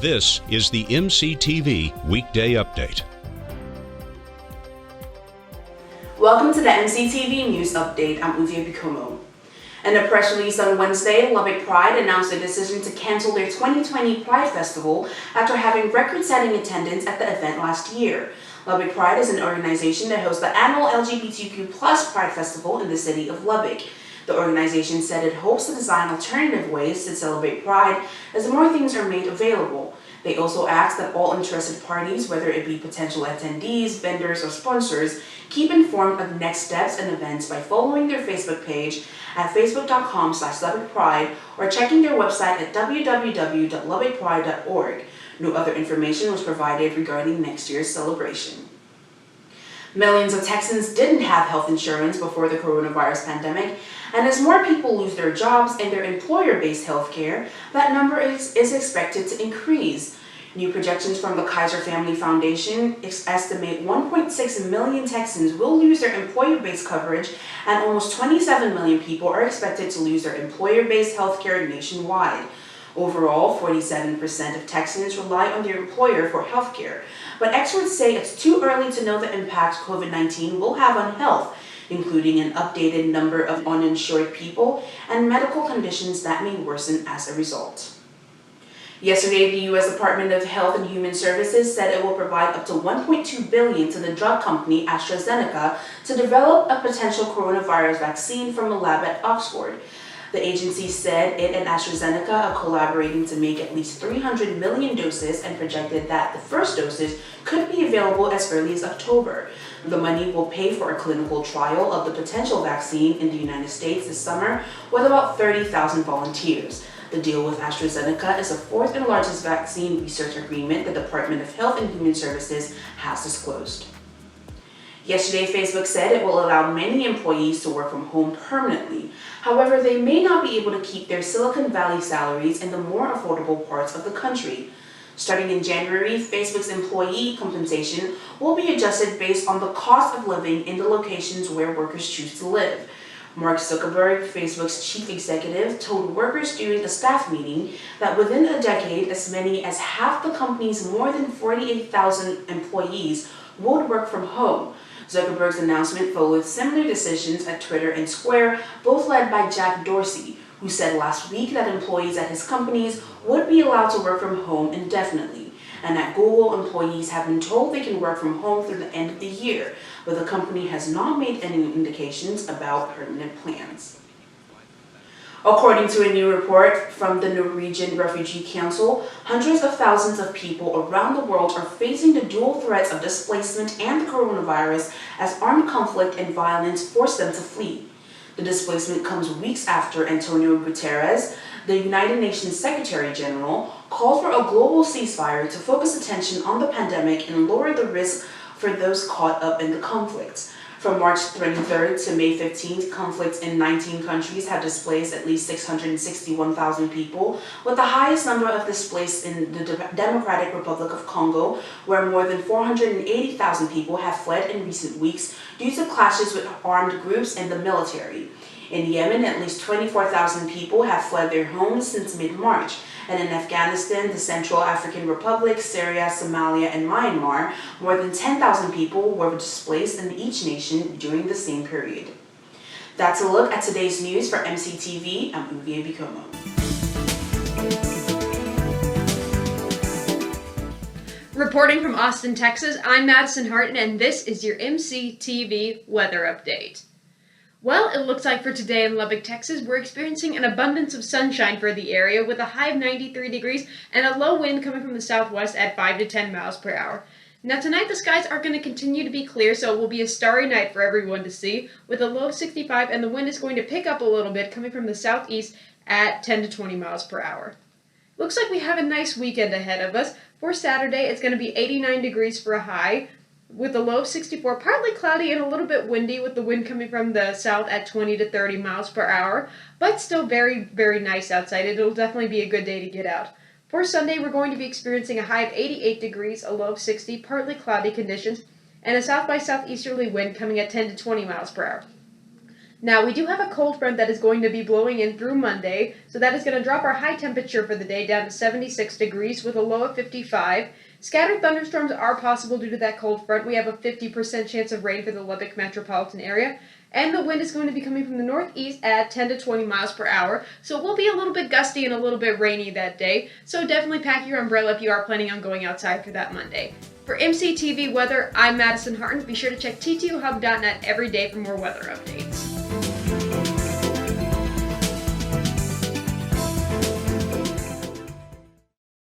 This is the MCTV Weekday Update. Welcome to the MCTV News Update. I'm Uvie Bikomo. In a press release on Wednesday, Lubbock Pride announced a decision to cancel their 2020 Pride Festival after having record-setting attendance at the event last year. Lubbock Pride is an organization that hosts the annual LGBTQ+ Pride Festival in the city of Lubbock. The organization said it hopes to design alternative ways to celebrate Pride as more things are made available. They also asked that all interested parties, whether it be potential attendees, vendors, or sponsors, keep informed of next steps and events by following their Facebook page at facebook.com/LubbockPride or checking their website at www.lubbockpride.org. No other information was provided regarding next year's celebration. Millions of Texans didn't have health insurance before the coronavirus pandemic, and as more people lose their jobs and their employer-based health care, that number is expected to increase. New projections from the Kaiser Family Foundation estimate 1.6 million Texans will lose their employer-based coverage, and almost 27 million people are expected to lose their employer-based health care nationwide. Overall, 47% of Texans rely on their employer for health care, but experts say it's too early to know the impact COVID-19 will have on health, including an updated number of uninsured people and medical conditions that may worsen as a result. Yesterday, the U.S. Department of Health and Human Services said it will provide up to $1.2 billion to the drug company AstraZeneca to develop a potential coronavirus vaccine from a lab at Oxford. The agency said it and AstraZeneca are collaborating to make at least 300 million doses and projected that the first doses could be available as early as October. The money will pay for a clinical trial of the potential vaccine in the United States this summer with about 30,000 volunteers. The deal with AstraZeneca is the fourth and largest vaccine research agreement the Department of Health and Human Services has disclosed. Yesterday, Facebook said it will allow many employees to work from home permanently. However, they may not be able to keep their Silicon Valley salaries in the more affordable parts of the country. Starting in January, Facebook's employee compensation will be adjusted based on the cost of living in the locations where workers choose to live. Mark Zuckerberg, Facebook's chief executive, told workers during a staff meeting that within a decade, as many as half the company's more than 48,000 employees would work from home. Zuckerberg's announcement followed similar decisions at Twitter and Square, both led by Jack Dorsey, who said last week that employees at his companies would be allowed to work from home indefinitely. And at Google, employees have been told they can work from home through the end of the year, but the company has not made any indications about permanent plans. According to a new report from the Norwegian Refugee Council, hundreds of thousands of people around the world are facing the dual threats of displacement and the coronavirus as armed conflict and violence force them to flee. The displacement comes weeks after Antonio Guterres, the United Nations Secretary General, called for a global ceasefire to focus attention on the pandemic and lower the risk for those caught up in the conflict. From March 23rd to May 15th, conflicts in 19 countries have displaced at least 661,000 people, with the highest number of displaced in the Democratic Republic of Congo, where more than 480,000 people have fled in recent weeks due to clashes with armed groups and the military. In Yemen, at least 24,000 people have fled their homes since mid-March. And in Afghanistan, the Central African Republic, Syria, Somalia, and Myanmar, more than 10,000 people were displaced in each nation during the same period. That's a look at today's news for MCTV. I'm Uvie Bikomo. Reporting from Austin, Texas, I'm Madison Hartin, and this is your MCTV Weather Update. Well, it looks like for today in Lubbock, Texas, we're experiencing an abundance of sunshine for the area with a high of 93 degrees and a low wind coming from the southwest at 5 to 10 miles per hour. Now tonight the skies are going to continue to be clear, so it will be a starry night for everyone to see with a low of 65, and the wind is going to pick up a little bit coming from the southeast at 10 to 20 miles per hour. Looks like we have a nice weekend ahead of us. For Saturday, it's going to be 89 degrees for a high, with a low of 64, partly cloudy and a little bit windy with the wind coming from the south at 20 to 30 miles per hour, but still very, very nice outside. It'll definitely be a good day to get out. For Sunday, we're going to be experiencing a high of 88 degrees, a low of 60, partly cloudy conditions, and a south by southeasterly wind coming at 10 to 20 miles per hour. Now, we do have a cold front that is going to be blowing in through Monday, so that is going to drop our high temperature for the day down to 76 degrees with a low of 55. Scattered thunderstorms are possible due to that cold front. We have a 50% chance of rain for the Lubbock metropolitan area, and the wind is going to be coming from the northeast at 10 to 20 miles per hour, so it will be a little bit gusty and a little bit rainy that day, so definitely pack your umbrella if you are planning on going outside for that Monday. For MCTV Weather, I'm Madison Hartin. Be sure to check ttohub.net every day for more weather updates.